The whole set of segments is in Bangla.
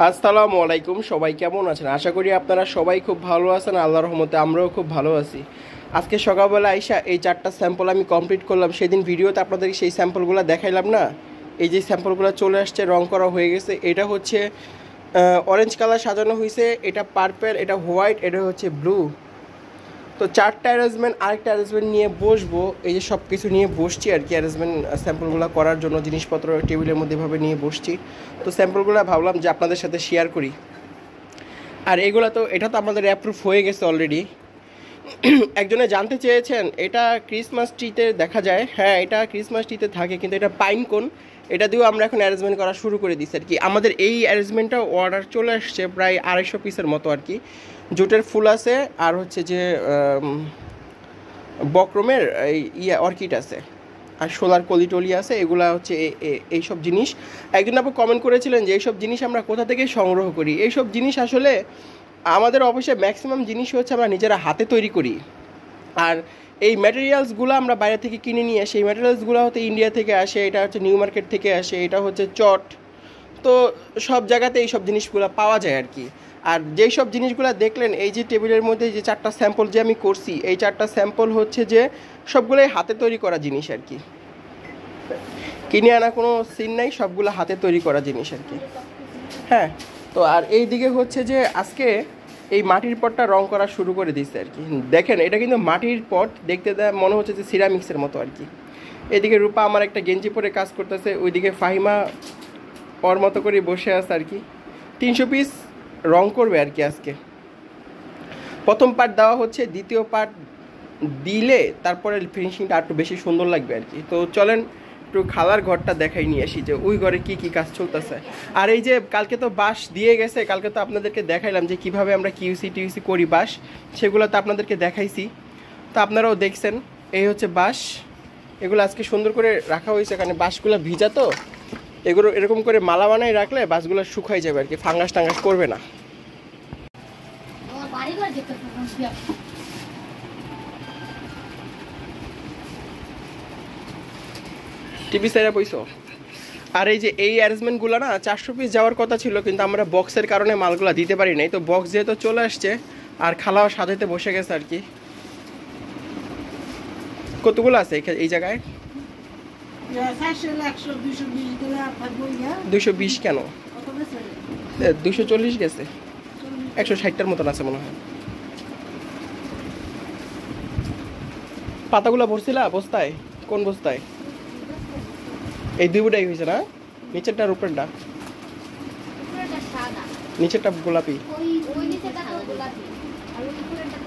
আসসালামু আলাইকুম, সবাই কেমন আছেন? আশা করি আপনারা সবাই খুব ভালো আছেন। আল্লাহর রহমতে আমরাও খুব ভালো আছি। আজকে সকালবেলা আইসা এই 4টা স্যাম্পল আমি কমপ্লিট করলাম। সেদিন ভিডিওতে আপনাদেরকে সেই স্যাম্পলগুলো দেখাইলাম না। এই যে স্যাম্পলগুলো চলে আসছে, রং করা হয়ে গেছে। এটা হচ্ছে অরেঞ্জ কালার সাজানো হয়েছে, এটা পার্পেল, এটা হোয়াইট, এটা হচ্ছে ব্লু। তো 4টা অ্যারেঞ্জমেন্ট, আরেকটা অ্যারেঞ্জমেন্ট নিয়ে বসবো। এই যে সব কিছু নিয়ে বসছি আর কি, অ্যারেঞ্জমেন্ট স্যাম্পলগুলো করার জন্য জিনিসপত্র টেবিলের মধ্যে এভাবে নিয়ে বসছি। তো স্যাম্পলগুলো ভাবলাম যে আপনাদের সাথে শেয়ার করি। আর এগুলো তো এটা তো আমাদের অ্যাপ্রুভ হয়ে গেছে অলরেডি। একজনে জানতে চেয়েছেন এটা ক্রিসমাস ট্রিতে দেখা যায়। হ্যাঁ, এটা ক্রিসমাস ট্রিতে থাকে, কিন্তু এটা পাইন কোন, এটা দিয়েও আমরা এখন অ্যারেঞ্জমেন্ট করা শুরু করে দিচ্ছি আর কি। আমাদের এই অ্যারেঞ্জমেন্টটা অর্ডার চলে আসছে প্রায় 250 পিসের মতো আর কি। জুটের ফুল আছে, আর হচ্ছে যে বক্রমের অর্কিড আছে, আর সোলার কলিটলি আছে। এগুলা হচ্ছে এইসব জিনিস। একজন আপু কমেন্ট করেছিলেন যে এইসব জিনিস আমরা কোথা থেকে সংগ্রহ করি। এইসব জিনিস আসলে আমাদের অফিসে ম্যাক্সিমাম জিনিস হচ্ছে আমরা নিজেরা হাতে তৈরি করি। আর এই ম্যাটেরিয়ালসগুলো আমরা বাইরে থেকে কিনে নিয়ে আসি। এই ম্যাটেরিয়ালসগুলো হচ্ছে ইন্ডিয়া থেকে আসে, এটা হচ্ছে নিউ মার্কেট থেকে আসে, এটা হচ্ছে চট। তো সব জায়গাতে এইসব জিনিসগুলো পাওয়া যায় আর কি। আর যেই সব জিনিসগুলো দেখলেন এই যে টেবিলের মধ্যে যে 4টা স্যাম্পল যে আমি করছি, এই 4টা স্যাম্পল হচ্ছে যে সবগুলোই হাতে তৈরি করা জিনিস আর কি। কিনে আনা কোনো সিন নাই, সবগুলো হাতে তৈরি করা জিনিস আর কি। হ্যাঁ, তো আর এই দিকে হচ্ছে যে আজকে এই মাটির পটটা রং করা শুরু করে দিচ্ছে আর কি। দেখেন এটা কিন্তু মাটির পট, দেখতে মনে হচ্ছে যে সিরামিক্সের মতো আর কি। এদিকে রূপা আমার একটা গেঞ্জি পরে কাজ করতেছে, ওইদিকে ফাহিমা ওর মতো করে বসে আছে আর কি। 300 পিস রং করবে আর কি আজকে। প্রথম পার্ট দেওয়া হচ্ছে, দ্বিতীয় পার্ট দিলে তারপরে ফিনিশিংটা একটু বেশি সুন্দর লাগবে আর কি। তো চলেন একটু খালার ঘরটা দেখাই নিয়ে আসি যে ওই ঘরে কি কি কাজ চলতেছে। আর এই যে কালকে তো বাঁশ দিয়ে গেছে, কালকে তো আপনাদেরকে দেখাইলাম যে কিভাবে আমরা কিউসি করি বাঁশ, সেগুলো তো আপনাদেরকে দেখাইছি, তো আপনারাও দেখছেন। এই হচ্ছে বাঁশ, এগুলো আজকে সুন্দর করে রাখা হয়েছে। এখানে বাঁশগুলো ভিজা, তো এগুলো এরকম করে মালা বানাই রাখলে বাঁশগুলো শুকাই যাবে আর কি, ফাঙ্গাস টাঙ্গাস করবে না। টিভি সাইরা পয়সা। আর এই যে এই অ্যারেঞ্জমেন্টগুলো না 400 পিস যাওয়ার কথা ছিল, কিন্তু আমরা বক্সের কারণে মালগুলো দিতে পারি নাই। তো বক্স যেহেতু চলে আসছে, আর খালাও সাজাইতে বসে গেছে আর কি। কতগুলো আছে এই জায়গায়? 220 কেন, 240 গেছে, 160টার মতন আছে মনে হয়। পাতাগুলো ভরছিলা বস্তায়? কোন বস্তায়? এই দুইটাই হয়েছে না, নিচেরটা আর উপরেরটা? নিচেরটা গোলাপি।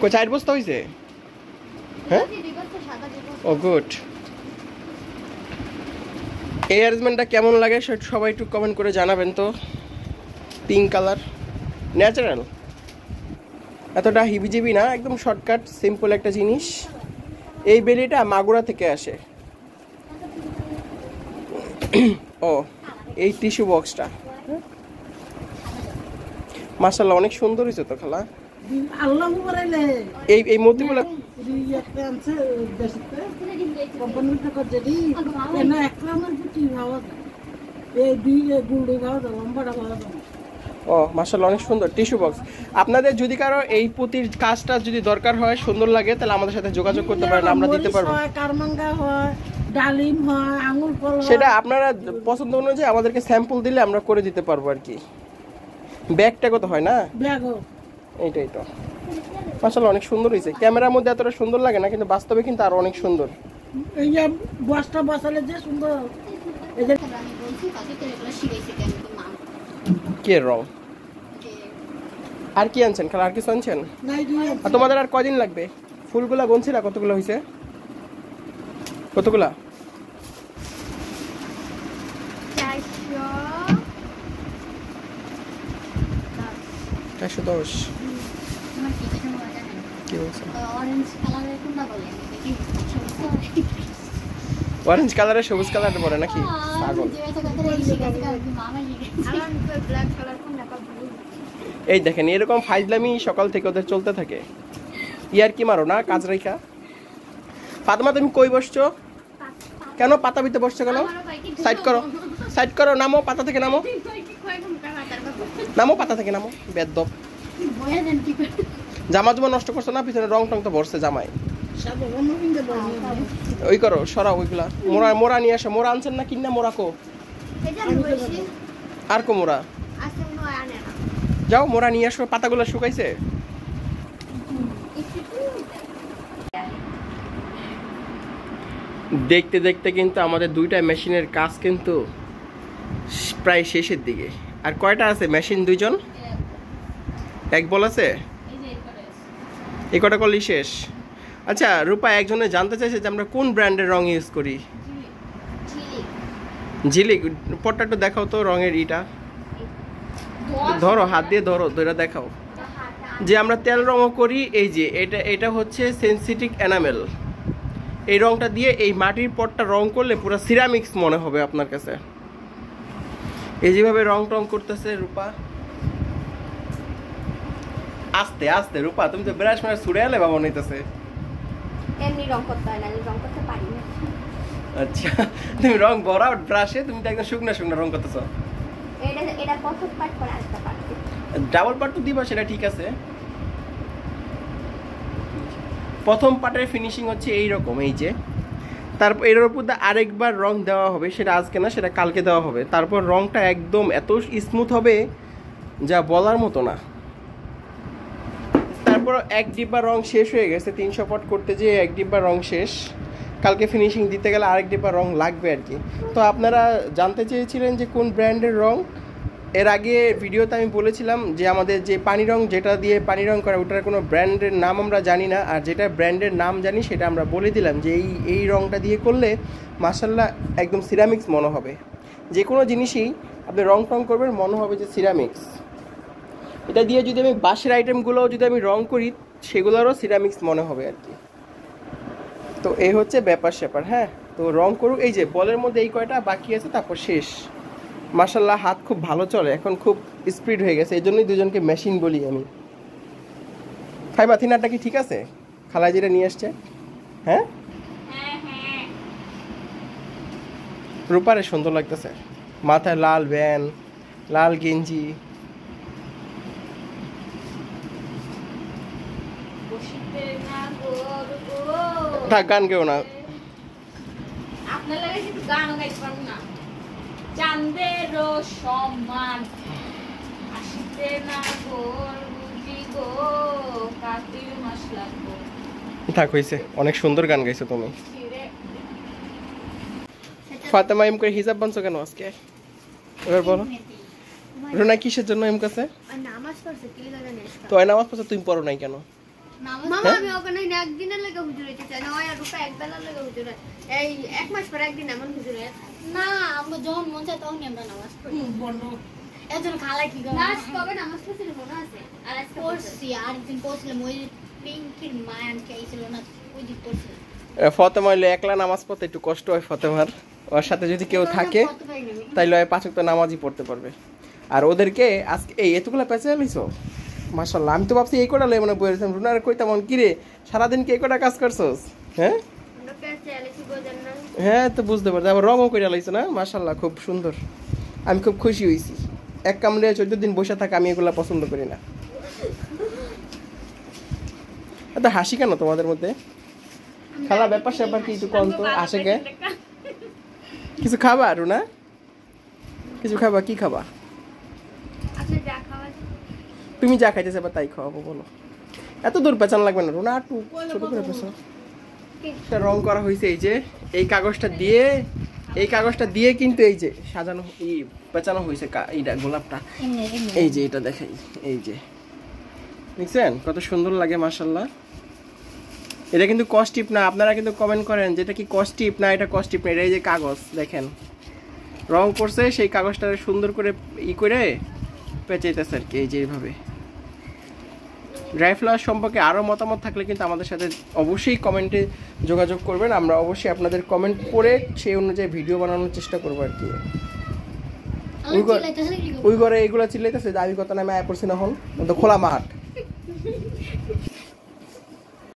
কই 4 বস্তা হয়েছে? হ্যাঁ, ও গুড। এই অ্যারেঞ্জমেন্টটা কেমন লাগে সবাই একটু কমেন্ট করে জানাবেন তো। পিঙ্ক কালার, ন্যাচারাল, এতটা হিবিজিবি না, একদম শর্টকাট সিম্পল একটা জিনিস। এই বেলিটা মাগুরা থেকে আসে। ও, এই টিস্যু বক্সটা মাশাআল্লাহ অনেক সুন্দর হয়েছে তো খালা। এই মূর্তিগুলো ও মাশাআল্লাহ অনেক সুন্দর টিস্যু বক্স। আপনাদের যদি কারো এই পুঁতির কাজটা যদি দরকার হয়, সুন্দর লাগে, তাহলে আমাদের সাথে যোগাযোগ করতে পারেন, আমরা দিতে পারবো। ডালিম হয়, আঙুর ফল হয়, সেটা আপনারা পছন্দ অনুযায়ী আমাদেরকে স্যাম্পল দিলে আমরা করে দিতে পারবো আর কি। ব্যাগটা কত হয় না, ব্যাগও এইটাই তো। মাশাআল্লাহ অনেক সুন্দর হয়েছে। ক্যামেরার মধ্যে এতটা সুন্দর লাগে না, কিন্তু বাস্তবে কিন্তু আরো অনেক সুন্দর। এই যে বক্সটা বসালে যে সুন্দর। এই যে আমি বলছি তাকে তো এগুলা শিখাইছে কেন কে রং। আর কি আনছেন খালা? আর কিছু আনছেন? আর তোমাদের আর কয়দিন লাগবে? ফুলগুলা গুনছিলা কতগুলো হয়েছে? কতগুলা? 410। কি বলছো? অরেঞ্জ কালারের সবুজ কালার বলে নাকি? পাগল। এই দেখেন এরকম ফাইজলামি সকাল থেকে ওদের চলতে থাকে। ইয়ার কি মারো না কাজ রাইখা। ফাতেমা তুমি কই বসছো? কেন পাতা বিতে বসছো কেন? সাইড করো, নামো পাতা থেকে, নামো নামো পাতা থেকে, নামো বেদ্যপ। জামা জমা নষ্ট করছো না, পিছনে রং টং তো ভরছে জামাই। ওই করো, সরাও ওইগুলা। মোরা মোরা নিয়ে আসো। মোরা আনছেন না কিনা? মোরা কো আর কো মোরা? যাও মোরা নিয়ে আসো। পাতাগুলো শুকাইছে? দেখতে দেখতে কিন্তু আমাদের দুইটা মেশিনের কাজ কিন্তু প্রায় শেষের দিকে। আর কয়টা আছে মেশিন? দুইজন, এক বল আছে, এই কটা করলেই শেষ। আচ্ছা রূপা, একজনে জানতে চাইছে যে আমরা কোন ব্র্যান্ডের রং ইউজ করি। ঝিলিক, পটটা একটু দেখাও তো রঙের ইটা। ধরো, হাত দিয়ে ধরো, ধরে দেখাও। যে আমরা তেল রঙও করি, এই যে এটা হচ্ছে সেনসিটিক এনামেল। এই রংটা দিয়ে এই মাটির পটটা রং করলে পুরো সিরামিক্স মনে হবে আপনার কাছে। এই যেভাবে রং টং করতেছে রূপা, আস্তে আস্তে। রূপা তুমি তো ব্রাশ মানে ছুড়ে এলে বাবা নিতেছে। এমনি রং করতে হয় না, রং করতে পারি না। আচ্ছা তুমি রং ভরাও ব্রাশে, তুমি তো একদম শুকনা শুকনা রং করতেছো। এটা প্রথম পার্ট করে আরেকটা পার্ট। ডাবল পার্ট তো দিবা, সেটা ঠিক আছে। প্রথম পার্টের ফিনিশিং হচ্ছে এই রকম, এই যে। তারপর এর উপর আরেকবার রং দেওয়া হবে, সেটা আজকে না, সেটা কালকে দেওয়া হবে। তারপর রংটা একদম এত স্মুথ হবে যা বলার মতো না। তারপর এক ডিব্বা রং শেষ হয়ে গেছে, 300 পট করতে যেয়ে এক ডিব্বা রং শেষ। কালকে ফিনিশিং দিতে গেলে আরেক ডিব্বা রং লাগবে আর কি। তো আপনারা জানতে চেয়েছিলেন যে কোন ব্র্যান্ডের রং। এর আগে ভিডিওতে আমি বলেছিলাম যে আমাদের যে পানি রং, যেটা দিয়ে পানি রং করা, ওটার কোনো ব্র্যান্ডের নাম আমরা জানি না। আর যেটা ব্র্যান্ডের নাম জানি সেটা আমরা বলে দিলাম যে এই রংটা দিয়ে করলে মাশাআল্লাহ একদম সিরামিক্স মনে হবে। যে কোনো জিনিসই আপনি রং টং করবেন মনে হবে যে সিরামিক্স। এটা দিয়ে যদি আমি বাঁশের আইটেমগুলোও যদি আমি রং করি, সেগুলোরও সিরামিক্স মনে হবে আর কি। তো এই হচ্ছে ব্যাপার স্যাপার। হ্যাঁ, তো রং করুক। এই যে বলের মধ্যে এই কয়টা বাকি আছে, তারপর শেষ। মাশাআল্লাহ হাত খুব ভালো চলে এখন, খুব স্পিড হয়ে গেছে। এই জন্যই দুজনকে মেশিন বলি আমি। ফাইমা, থিনারটা কি ঠিক আছে? খালা যেটা নিয়ে আসছে, হ্যাঁ রূপারে সুন্দর লাগতেছে। মাথায় লাল ব্যান, লাল গেঞ্জি। থাক, গান কেউ না। আপনার লাগে একটু গানও গাইতে পারবো না। চাঁদের সম্মান আসিতে না গোর বুঝি গো, কার্তিক মাস লাগবো। থাক, হইছে, অনেক সুন্দর গান গাইছো তুমি। ফাতেমা এম করে হিজাব বানছো কেন আজকে? এবার বলো। রুনা কিসের জন্য এম কাছে? নামাজ পড়ছে, কি লাগা নেই তো এই নামাজ পড়ছে, তুমি পড়ো নাই কেন? মামা আমি ওখানে একদিনের লাগে হুজুর হইতে চাই না, ওই আর রূপা এক বেলার লাগে হুজুর। এই এক মাস পর একদিন এমন হুজুর না, আমরা যখন মন চায় তখনই আমরা নামাজ পড়ি। বন্ধ এজন খালা কি করে নামাজ কবে নামাজ পড়ছিল মনে আছে? আর আজকে পড়ছি, আর একদিন পড়ছিলাম ওই পিঙ্কির মায়ান কে আইছিল না, ওই দিন পড়ছিলাম। ফাতেমা হইলে একলা নামাজ পড়তে একটু কষ্ট হয় ফাতেমার। ওর সাথে যদি কেউ থাকে তাইলে ওই 5 ওয়াক্ত নামাজই পড়তে পারবে। আর ওদেরকে আজকে এই এতগুলা পেঁচে আলিছো, মাশাআল্লাহ। আমি তো ভাবছি এই কটা লাই মানে বলেছিলাম রুনার কইতাম কি রে সারাদিন কি এই কটা কাজ করছস? হ্যাঁ হ্যাঁ, তো বুঝতে পারছি। আবার রঙও করে আলাইছো না, মাশাআল্লাহ খুব সুন্দর। আমি খুব খুশি হয়েছি। এক কামড়ে 14 দিন বসে থাকা, আমি এগুলা পছন্দ করি না। এত হাসি কেন তোমাদের মধ্যে? খালা ব্যাপার স্যাপার কি একটু কম তো আসে কে? কিছু খাবা রুনা? কিছু খাবা? কি খাবা? তুমি যা খাইতেছে এবার তাই খাওয়াবো, বলো। এত দূর পেঁচান লাগবে না রুনা, একটু ছোট করে পেঁচানো। একটা রং করা হয়েছে, এই যে এই কাগজটা দিয়ে কিন্তু এই যে সাজানো পেঁচানো হয়েছে এইটা গোলাপটা। এই যে এটা দেখাই, এই যে দেখছেন কত সুন্দর লাগে মাশাআল্লাহ। এটা কিন্তু কস্টিপ না। আপনারা কিন্তু কমেন্ট করেন যেটা কি কস্টিপ না, এটা কস্টিপ না। এটা এই যে কাগজ দেখেন রং করছে, সেই কাগজটা সুন্দর করে করে পেঁচাইতেছে আর কি। এই যে এইভাবে। ড্রাই ফ্লাওয়ার সম্পর্কে আরও মতামত থাকলে কিন্তু আমাদের সাথে অবশ্যই কমেন্টে যোগাযোগ করবেন। আমরা অবশ্যই আপনাদের কমেন্ট পড়ে সেই অনুযায়ী ভিডিও বানানোর চেষ্টা করবো আর কি। ওই ঘরে এইগুলো চিল্লাইতেছে যে আমি কত নামে আয় পড়ছি না, হন তো খোলা মাঠ।